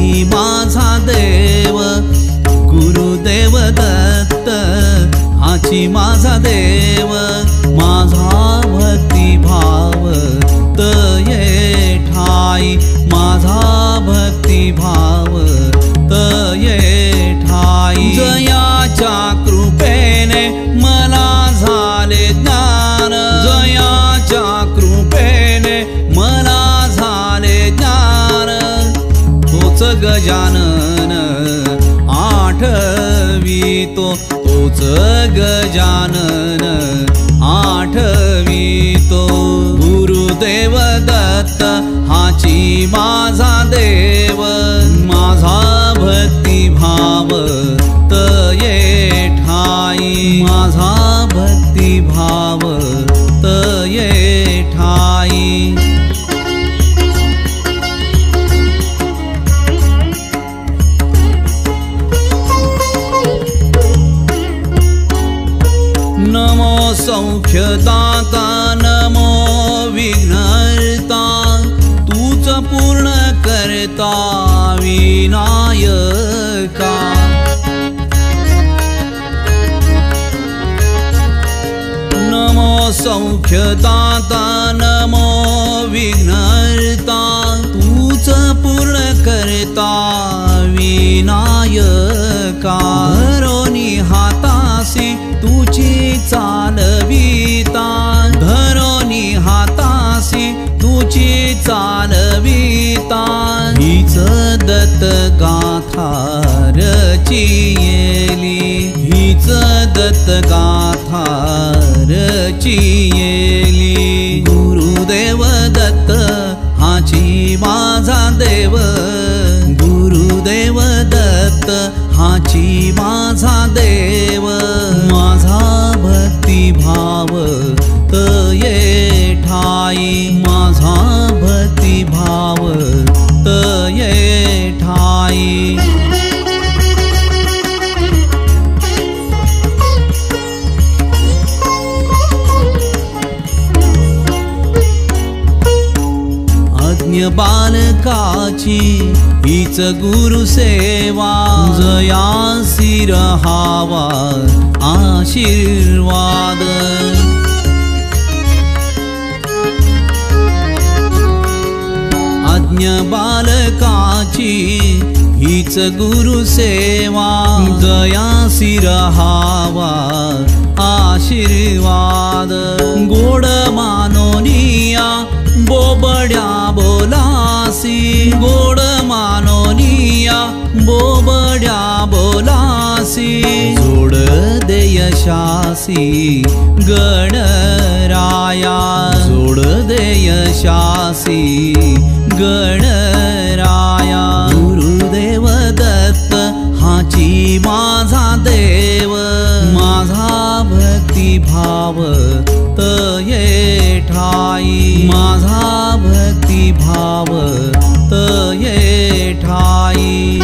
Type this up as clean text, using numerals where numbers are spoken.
हाची माझा देव गुरुदेव दत्त हाची माझा देव माझा भक्ती भाव तये ठाई माझा भक्ती भाव तये ठाई जयाच्या कृपेने मला झाले ज्ञान जयाच्या कृपेने मला झाले ज्ञान तोच गजानन आठवितो तोच गजानन आठवितो गुरुदेव दत्त हाची माझा देव माझा भक्ती भाव तये ठाई माझा भक्ती भाव तये ठाई नमो सौख्यदाता नमो विघ्नहर्ता तूच पूर्ण करता विनायका नमो सौख्यदाता नमो विघ्नहर्ता तूच पूर्ण करता विनायका धरोनी हातासी तुझी चालविता धरोनी हातासी तुझी चालविता हीच दत्त गाथा रचियेली हीच दत्त गाथा रचियेली गुरुदेव दत्त हाची माझा देव गुरुदेव दत्त हाची माझा देव माझा भक्ती भाव तये ठाई माझा भक्ती भाव तये ठाई अज्ञ बालकाची हीच गुरुसेवा जयासी रहावा आशीर्वाद अज्ञ बालकाची हीच गुरुसेवा जयासी रहावा आशीर्वाद गोड मानोनिया बोबड्या बोलासी गोड मानोनिया बोबड्या बोलासी जोड दे यशासी गणराया जोड दे यशासी गणराया गुरुदेव दत्त हाची माझा देव माझा भक्ती भाव तये ठाई माझा भक्ती भाव तये ठाई